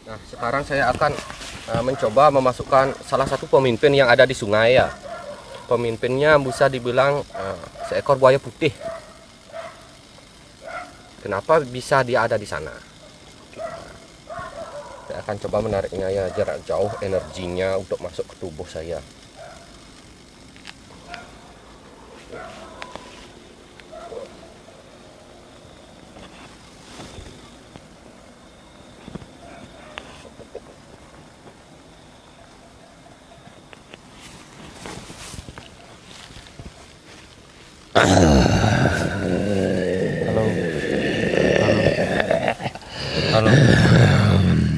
Nah, sekarang saya akan mencoba memasukkan salah satu pemimpin yang ada di sungai ya. Pemimpinnya bisa dibilang seekor buaya putih. Kenapa bisa dia ada di sana? Saya akan coba menariknya ya jarak jauh, energinya untuk masuk ke tubuh saya.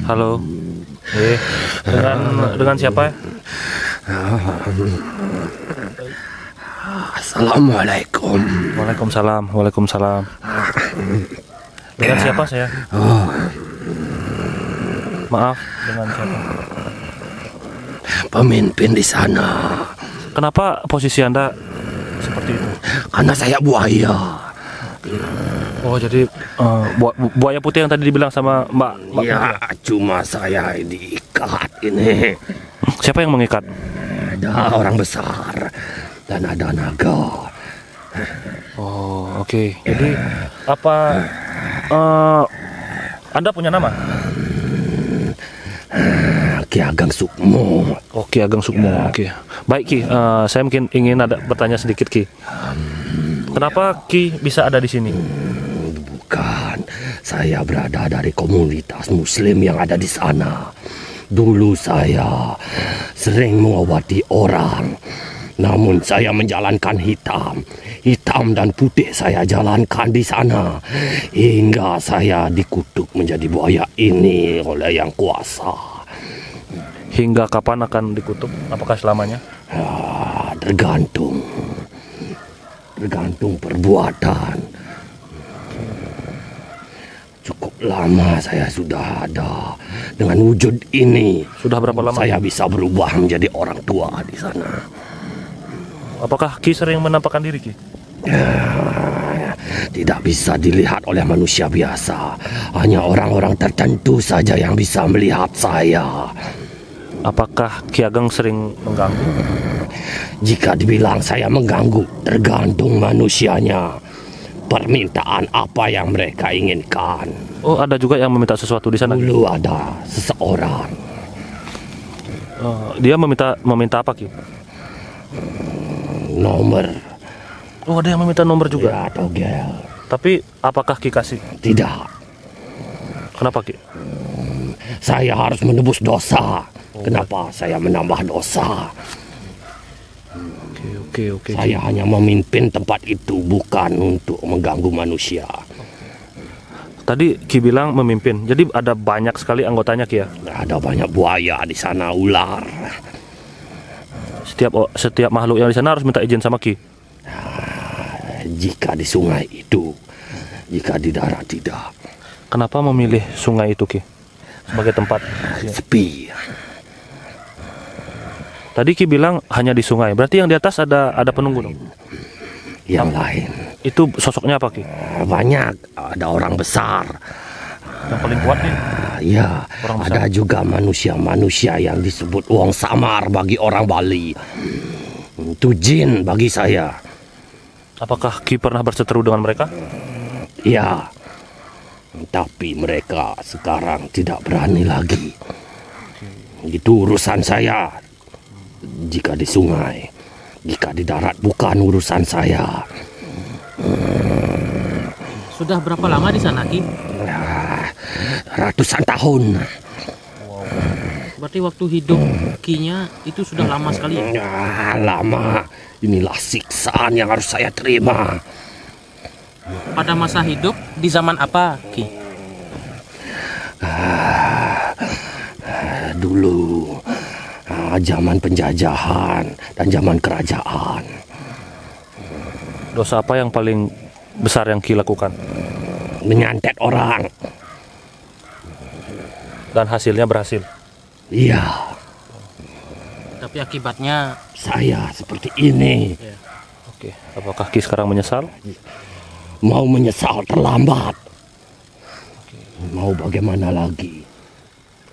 Halo. Halo. Dengan siapa? Assalamualaikum. Waalaikumsalam. Waalaikumsalam. Dengan siapa saya? Maaf, dengan siapa? Pemimpin di sana. Kenapa posisi Anda seperti itu? Karena saya buaya. Oh, jadi buaya putih yang tadi dibilang sama Mbak Ya, cuma saya diikat ini. Siapa yang mengikat? Ada orang besar dan ada naga. Oh, oke. Jadi apa Anda punya nama? Ki Ageng Sukmo. Oh, Ki Ageng Sukmo. Oke. Baik Ki, saya mungkin ingin bertanya sedikit Ki. Kenapa Ki bisa ada di sini? Bukan, saya berada dari komunitas Muslim yang ada di sana. Dulu saya sering mengobati orang, namun saya menjalankan hitam dan putih saya jalankan di sana, hingga saya dikutuk menjadi buaya ini oleh yang kuasa. Hingga kapan akan dikutuk? Apakah selamanya? Tergantung perbuatan. Cukup lama saya sudah ada dengan wujud ini. Sudah berapa lama? Saya bisa berubah menjadi orang tua di sana. Apakah Ki sering menampakkan diri Ki? Tidak bisa dilihat oleh manusia biasa. Hanya orang-orang tertentu saja yang bisa melihat saya. Apakah Ki Ageng sering mengganggu? Jika dibilang saya mengganggu, tergantung manusianya. Permintaan apa yang mereka inginkan. Oh, ada juga yang meminta sesuatu di sana? Dulu ada seseorang. Dia meminta apa Ki? Nomor. Oh, ada yang meminta nomor juga? Ya, togel. Tapi apakah Ki kasih? Tidak. Kenapa Ki? Saya harus menebus dosa. Kenapa saya menambah dosa? Oke. Saya hanya memimpin tempat itu, bukan untuk mengganggu manusia. Tadi Ki bilang memimpin, jadi ada banyak sekali anggotanya Ki ya? Ada banyak buaya di sana, ular. Setiap makhluk yang di sana harus minta izin sama Ki? Jika di sungai itu, jika di darat tidak. Kenapa memilih sungai itu Ki sebagai tempat? Sepi. Tadi Ki bilang hanya di sungai, berarti yang di atas ada penunggu dong? Yang lain. Itu sosoknya apa Ki? Banyak, ada orang besar. Yang paling kuat nih? Ya, ada juga manusia-manusia yang disebut wong samar bagi orang Bali. Itu jin bagi saya. Apakah Ki pernah berseteru dengan mereka? Ya, tapi mereka sekarang tidak berani lagi. Itu urusan saya. Jika di sungai, jika di darat bukan urusan saya. Sudah berapa lama di sana Ki? Ratusan tahun. Berarti waktu hidup Ki-nya itu sudah lama sekali ya? Lama. Inilah siksaan yang harus saya terima. Pada masa hidup di zaman apa Ki? Dulu zaman penjajahan dan zaman kerajaan. Dosa apa yang paling besar yang Ki lakukan? Menyantet orang. Dan hasilnya berhasil? Iya. Tapi akibatnya Saya seperti ini. Oke. Apakah Ki sekarang menyesal? Mau menyesal terlambat. Mau bagaimana lagi?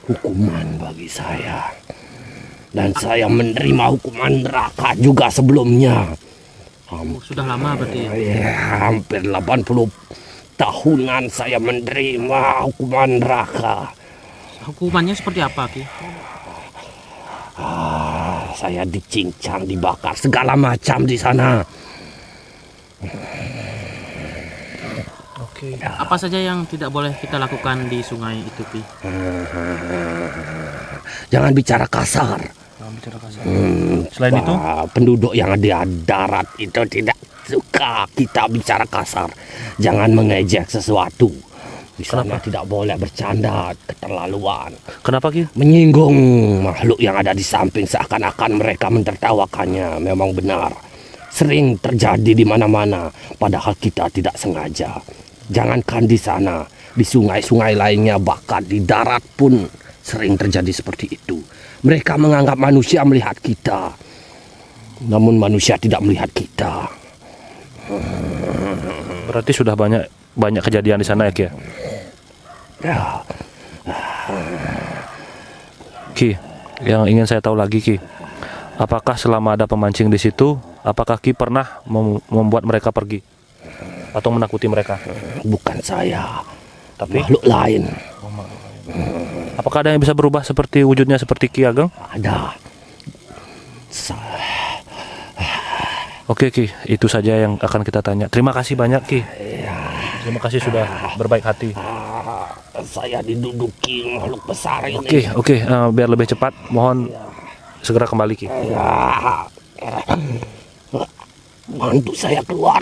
hukuman bagi saya. Dan saya menerima hukuman neraka juga sebelumnya. Sudah lama berarti ya? Ya, hampir 80 tahunan saya menerima hukuman neraka. Hukumannya seperti apa, Ki? Saya dicincang, dibakar, segala macam di sana. Oke. Apa saja yang tidak boleh kita lakukan di sungai itu, Ki? Jangan bicara kasar. Selain itu, Penduduk yang di darat itu tidak suka kita bicara kasar. Jangan mengejek sesuatu. Di sana tidak boleh bercanda, keterlaluan. kenapa Ki? Menyinggung makhluk yang ada di samping seakan-akan mereka mentertawakannya. Memang benar. Sering terjadi di mana-mana, padahal kita tidak sengaja. Jangankan di sana, di sungai-sungai lainnya, bahkan di darat pun sering terjadi seperti itu. Mereka menganggap manusia melihat kita, namun manusia tidak melihat kita. Berarti sudah banyak kejadian di sana ya Ki? Ya, Ki, yang ingin saya tahu lagi Ki, apakah selama ada pemancing di situ, apakah Ki pernah membuat mereka pergi atau menakuti mereka? bukan saya, Tapi makhluk lain. apakah ada yang bisa berubah seperti wujudnya seperti Ki Ageng? Ada. Oke Ki, itu saja yang akan kita tanya. Terima kasih banyak Ki. Terima kasih sudah berbaik hati. Saya diduduki makhluk besar ini. Oke, biar lebih cepat, mohon segera kembali Ki. Bantu saya keluar.